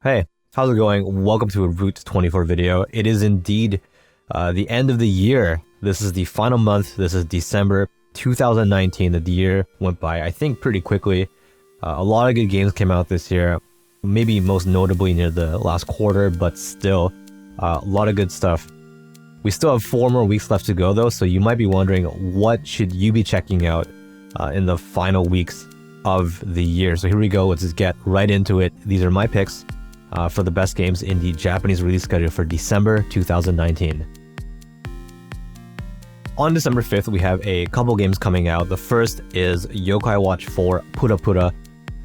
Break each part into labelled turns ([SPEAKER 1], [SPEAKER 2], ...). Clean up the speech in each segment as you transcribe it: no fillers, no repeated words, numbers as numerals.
[SPEAKER 1] Hey, how's it going? Welcome to a Route 24 video. It is indeed the end of the year. This is the final month. This is December 2019. The year went by, I think, pretty quickly. A lot of good games came out this year, maybe most notably near the last quarter, but still a lot of good stuff. We still have 4 more weeks left to go though, so you might be wondering what should you be checking out in the final weeks of the year. So here we go. Let's just get right into it. These are my picks for the best games in the Japanese release schedule for December 2019. On December 5th, we have a couple games coming out. The first is Yokai Watch 4 Pura Pura.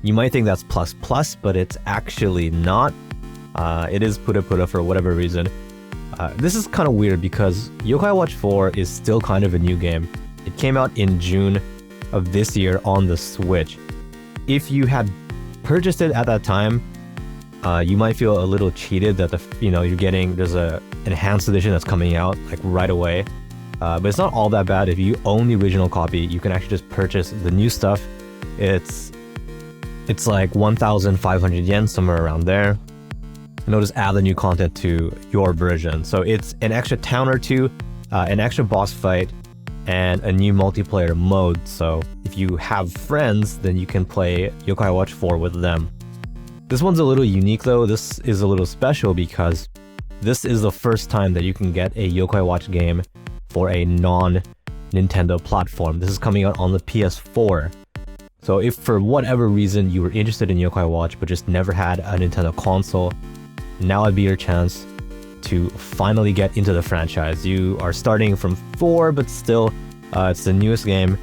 [SPEAKER 1] You might think that's plus, but it's actually not. It is Pura Pura for whatever reason. This is kind of weird because Yokai Watch 4 is still kind of a new game. It came out in June of this year on the Switch. If you had purchased it at that time, you might feel a little cheated that there's a enhanced edition that's coming out like right away. But it's not all that bad. If you own the original copy, you can actually just purchase the new stuff. It's like 1,500 yen, somewhere around there. And they'll just add the new content to your version. So it's an extra town or two, an extra boss fight, and a new multiplayer mode. So if you have friends, then you can play Yokai Watch 4 with them. This one's a little unique though. This is a little special because this is the first time that you can get a Yokai Watch game for a non-Nintendo platform. This is coming out on the PS4. So if for whatever reason you were interested in Yokai Watch but just never had a Nintendo console, now would be your chance to finally get into the franchise. You are starting from 4, but still it's the newest game,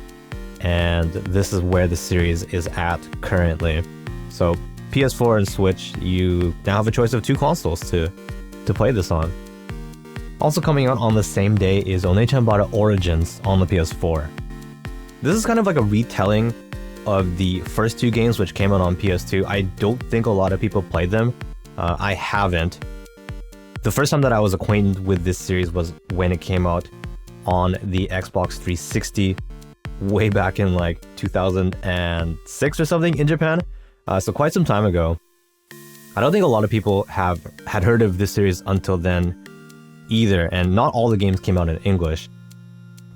[SPEAKER 1] and this is where the series is at currently. So PS4 and Switch, you now have a choice of 2 consoles to play this on. Also coming out on the same day is Biohazard Origins on the PS4. This is kind of like a retelling of the first 2 games which came out on PS2. I don't think a lot of people played them. I haven't. The first time that I was acquainted with this series was when it came out on the Xbox 360 way back in like 2006 or something in Japan. So quite some time ago. I don't think a lot of people had heard of this series until then either, and not all the games came out in English.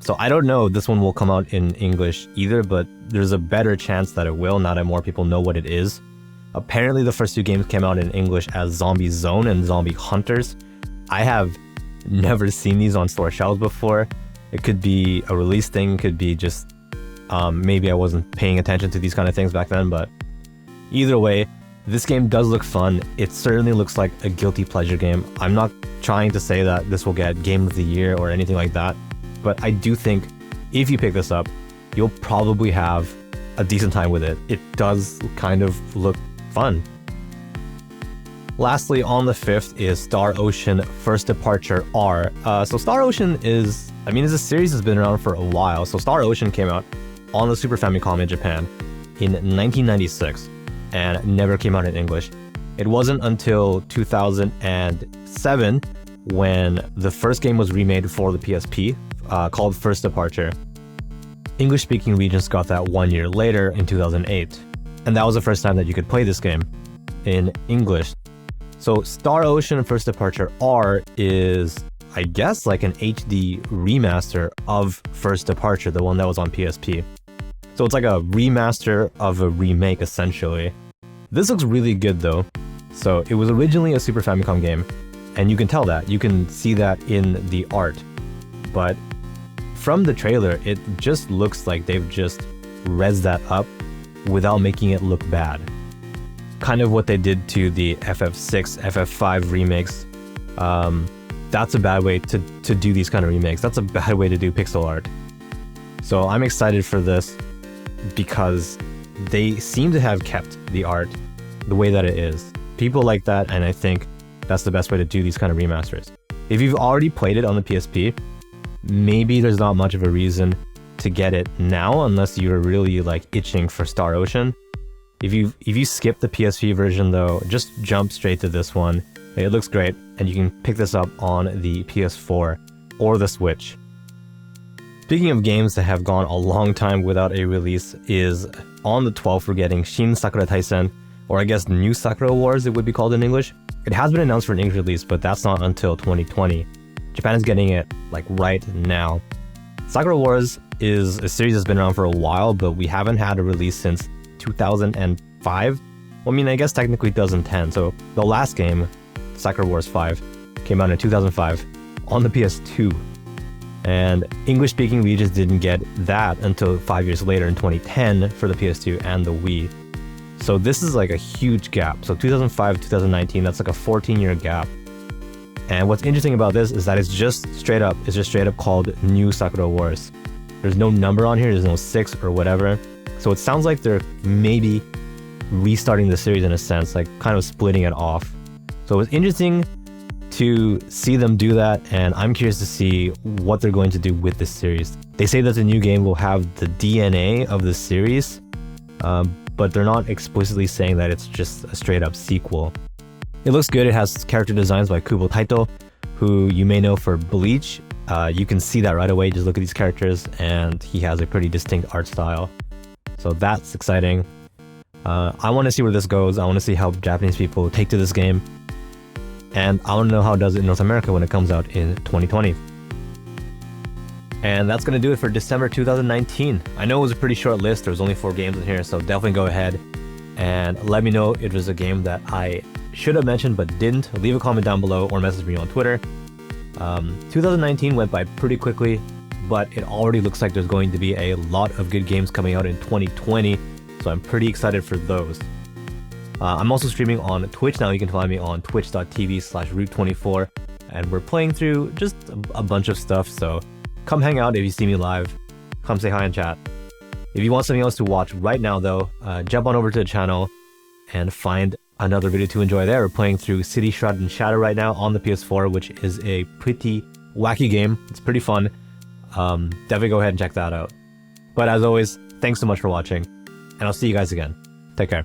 [SPEAKER 1] So I don't know if this one will come out in English either, but there's a better chance that it will now that more people know what it is. Apparently the first 2 games came out in English as Zombie Zone and Zombie Hunters. I have never seen these on store shelves before. It could be a release thing, could be just maybe I wasn't paying attention to these kind of things back then, but either way, this game does look fun. It certainly looks like a guilty pleasure game. I'm not trying to say that this will get Game of the Year or anything like that, but I do think if you pick this up, you'll probably have a decent time with it. It does kind of look fun. Lastly, on the 5th is Star Ocean First Departure R. So Star Ocean is a series that's been around for a while. So Star Ocean came out on the Super Famicom in Japan in 1996 and never came out in English. It wasn't until 2007 when the first game was remade for the PSP called First Departure. English-speaking regions got that 1 year later in 2008. And that was the first time that you could play this game in English. So Star Ocean First Departure R is, I guess, like an HD remaster of First Departure, the one that was on PSP. So it's like a remaster of a remake, essentially. This looks really good though. So it was originally a Super Famicom game, and you can tell that. You can see that in the art. But from the trailer, it just looks like they've just rezzed that up without making it look bad. Kind of what they did to the FF6, FF5 remakes. That's a bad way to do these kind of remakes. That's a bad way to do pixel art. So I'm excited for this because they seem to have kept the art the way that it is. People like that, and I think that's the best way to do these kind of remasters. If you've already played it on the PSP, maybe there's not much of a reason to get it now unless you're really like itching for Star Ocean. If you skip the PSP version though, just jump straight to this one. It looks great, and you can pick this up on the PS4 or the Switch. Speaking of games that have gone a long time without a release, is on the 12th we're getting Shin Sakura Taisen or I guess New Sakura Wars it would be called in English. It has been announced for an English release, but that's not until 2020. Japan is getting it like right now. Sakura Wars is a series that's been around for a while, but we haven't had a release since 2005. Well, I mean, I guess technically 2010. So the last game, Sakura Wars 5, came out in 2005 on the PS2. And English speaking, we just didn't get that until 5 years later in 2010 for the PS2 and the Wii. So this is like a huge gap. So 2005, 2019, that's like a 14-year gap. And what's interesting about this is that it's just straight up called New Sakura Wars. There's no number on here, there's no 6 or whatever. So it sounds like they're maybe restarting the series in a sense, like kind of splitting it off. So it was interesting to see them do that, and I'm curious to see what they're going to do with this series. They say that the new game will have the DNA of the series, but they're not explicitly saying that it's just a straight up sequel. It looks good. It has character designs by Kubo Taito, who you may know for Bleach. You can see that right away. Just look at these characters, and he has a pretty distinct art style. So that's exciting. I want to see where this goes. I want to see how Japanese people take to this game. And I want to know how it does in North America when it comes out in 2020. And that's going to do it for December 2019. I know it was a pretty short list. There was only 4 games in here, so definitely go ahead and let me know if it was a game that I should have mentioned but didn't. Leave a comment down below or message me on Twitter. 2019 went by pretty quickly, but it already looks like there's going to be a lot of good games coming out in 2020, so I'm pretty excited for those. I'm also streaming on Twitch now. You can find me on twitch.tv/root24, and we're playing through just a bunch of stuff, so come hang out if you see me live. Come say hi and chat. If you want something else to watch right now though, jump on over to the channel and find another video to enjoy there. We're playing through City Shrouded and Shadow right now on the PS4, which is a pretty wacky game. It's pretty fun. Definitely go ahead and check that out. But as always, thanks so much for watching, and I'll see you guys again. Take care.